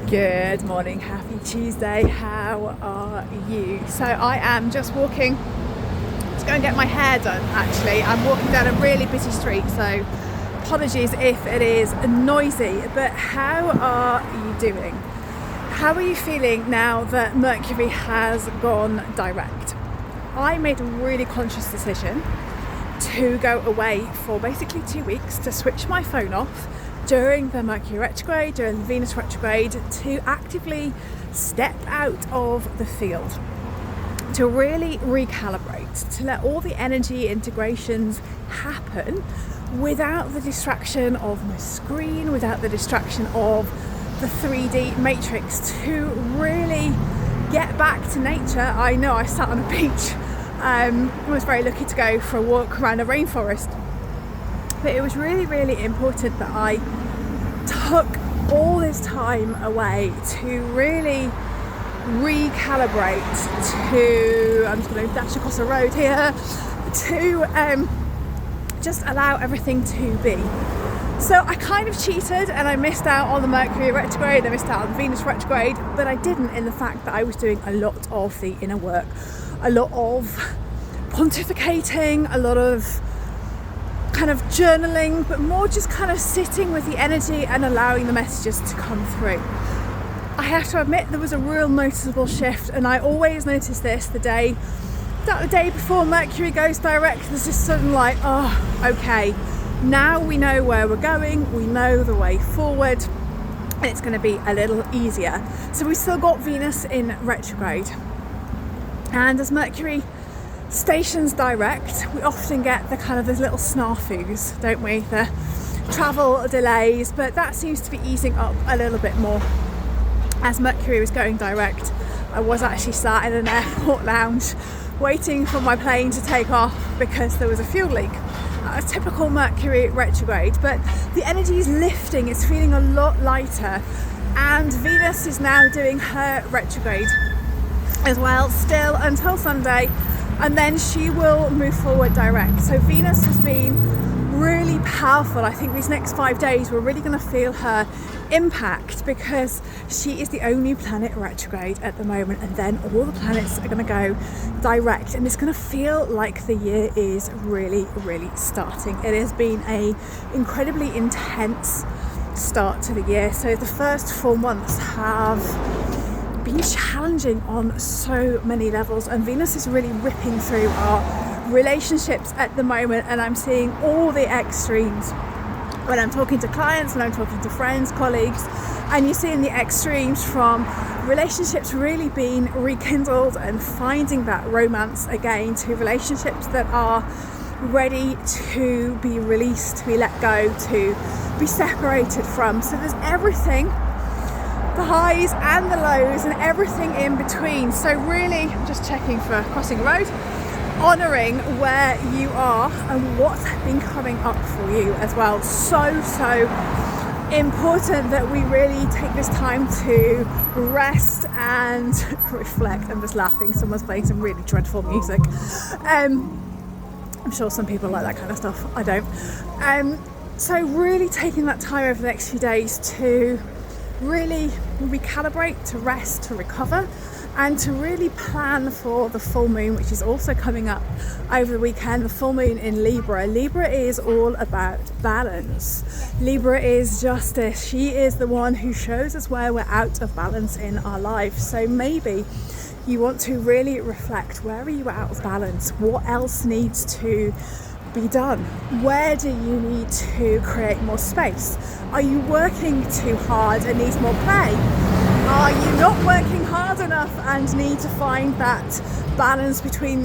Good morning, happy Tuesday, how are you? So I am just walking to go and get my hair done actually. I'm walking down a really busy street, so apologies if it is noisy, but how are you doing? How are you feeling now that Mercury has gone direct? I made a really conscious decision to go away for basically 2 weeks to switch my phone off during the Mercury retrograde, during the Venus retrograde, to actively step out of the field, to really recalibrate, to let all the energy integrations happen without the distraction of my screen, without the distraction of the 3D matrix, to really get back to nature. I know I sat on a beach. I was very lucky to go for a walk around a rainforest. But it was really, really important that I took all this time away to really recalibrate, I'm just going to dash across the road here, to just allow everything to be. So I kind of cheated and I missed out on the Mercury retrograde, I missed out on the Venus retrograde, but I didn't in the fact that I was doing a lot of the inner work, a lot of pontificating, a lot of kind of journaling, but more just kind of sitting with the energy and allowing the messages to come through. I have to admit there was a real noticeable shift, and I always notice this the day before Mercury goes direct. There's this sudden like, oh, okay, now we know where we're going, we know the way forward, and it's going to be a little easier. So we still got Venus in retrograde, and as Mercury stations direct, we often get the kind of those little snafus, don't we? The travel delays, but that seems to be easing up a little bit more. As Mercury was going direct, I was actually sat in an airport lounge waiting for my plane to take off because there was a fuel leak. A typical Mercury retrograde, but the energy is lifting, it's feeling a lot lighter, and Venus is now doing her retrograde as well, still until Sunday, and then she will move forward direct. So Venus has been really powerful. I think these next 5 days we're really going to feel her impact because she is the only planet retrograde at the moment, and then all the planets are going to go direct, and it's going to feel like the year is really, really starting. It has been a incredibly intense start to the year. So the first 4 months have been challenging on so many levels, and Venus is really ripping through our relationships at the moment, and I'm seeing all the extremes when I'm talking to clients, when I'm talking to friends, colleagues, and you're seeing the extremes from relationships really being rekindled and finding that romance again, to relationships that are ready to be released, to be let go, to be separated from. So there's everything, the highs and the lows and everything in between. So really just checking for crossing a road, honouring where you are and what's been coming up for you as well. So important that we really take this time to rest and reflect. I'm just laughing, someone's playing some really dreadful music. I'm sure some people like that kind of stuff, I don't. So really taking that time over the next few days to really recalibrate, to rest, to recover, and to really plan for the full moon, which is also coming up over the weekend. The full moon in Libra. Libra is all about balance. Libra is justice. She is the one who shows us where we're out of balance in our life. So maybe you want to really reflect, where are you out of balance? What else needs to be done? Where do you need to create more space? Are you working too hard and need more play? Are you not working hard enough and need to find that balance between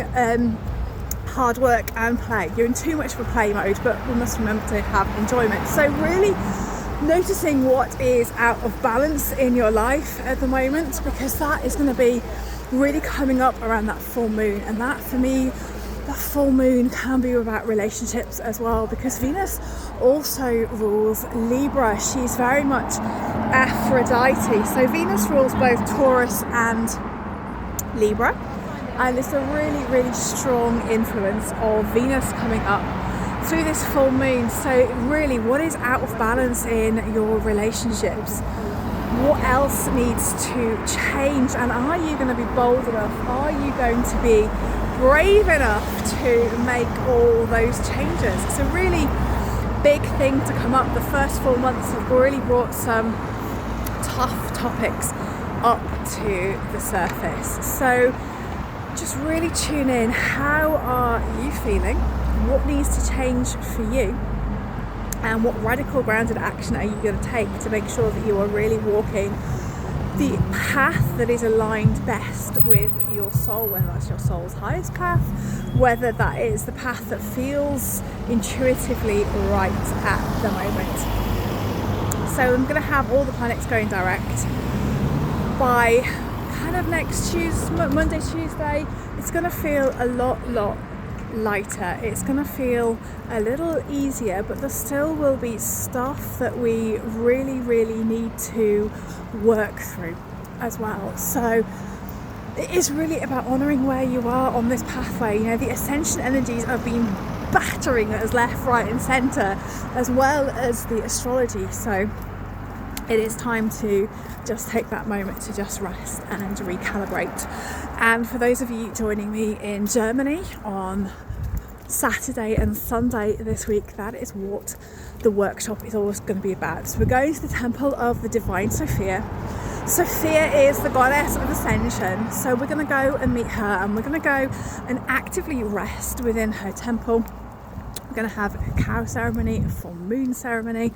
hard work and play? You're in too much of a play mode, but we must remember to have enjoyment. So really noticing what is out of balance in your life at the moment, because that is going to be really coming up around that full moon. And that, for me, the full moon can be about relationships as well, because Venus also rules Libra. She's very much Aphrodite. So Venus rules both Taurus and Libra, and it's a really, really strong influence of Venus coming up through this full moon. So really, what is out of balance in your relationships? What else needs to change? And are you going to be bold enough? Are you going to be brave enough to make all those changes? It's a really big thing to come up. The first 4 months have really brought some tough topics up to the surface. So just really tune in. How are you feeling? What needs to change for you? And what radical grounded action are you going to take to make sure that you are really walking the path that is aligned best with your soul, whether that's your soul's highest path, whether that is the path that feels intuitively right at the moment. So I'm going to have all the planets going direct by kind of next Monday, Tuesday. It's going to feel a lot lighter. It's going to feel a little easier, but there still will be stuff that we really need to work through as well. So it is really about honouring where you are on this pathway. You know, the ascension energies have been battering us left, right and centre, as well as the astrology. So it is time to just take that moment to just rest and recalibrate. And for those of you joining me in Germany on Saturday and Sunday this week, that is what the workshop is always going to be about. So we're going to the temple of the divine Sophia. Sophia is the goddess of ascension. So we're going to go and meet her, and we're going to go and actively rest within her temple. We're going to have a cow ceremony, a full moon ceremony.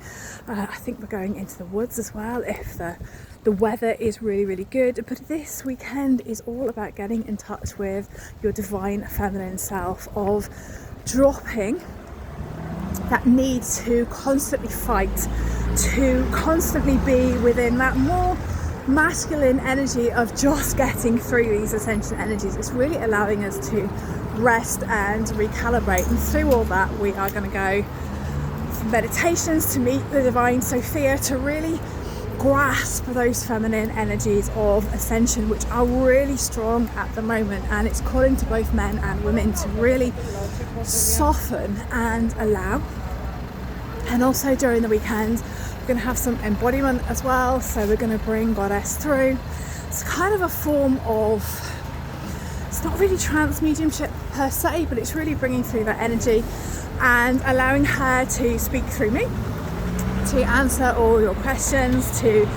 I think we're going into the woods as well if the weather is really good. But this weekend is all about getting in touch with your divine feminine self, of dropping that need to constantly fight, to constantly be within that more masculine energy of just getting through these ascension energies. It's really allowing us to rest and recalibrate, and through all that we are going to go some meditations to meet the divine Sophia, to really grasp those feminine energies of ascension, which are really strong at the moment. And it's calling to both men and women to really soften and allow. And also during the weekend we're going to have some embodiment as well, so we're going to bring Goddess through. It's kind of a form of, it's not really trance mediumship per se, but it's really bringing through that energy and allowing her to speak through me, to answer all your questions, to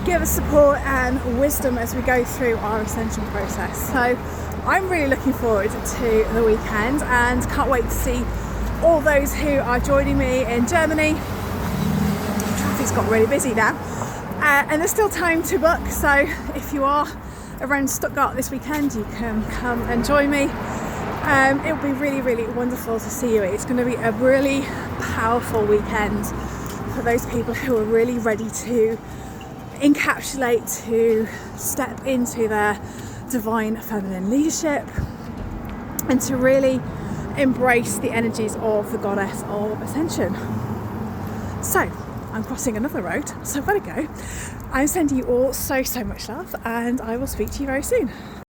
give us support and wisdom as we go through our ascension process. So I'm really looking forward to the weekend and can't wait to see all those who are joining me in Germany. Traffic's got really busy now, and there's still time to book, so if you are around Stuttgart this weekend, you can come and join me. It'll be really wonderful to see you. It's going to be a really powerful weekend for those people who are really ready to encapsulate, to step into their divine feminine leadership, and to really embrace the energies of the goddess of ascension. So I'm crossing another road, so I've got to go. I'm sending you all so much love, and I will speak to you very soon.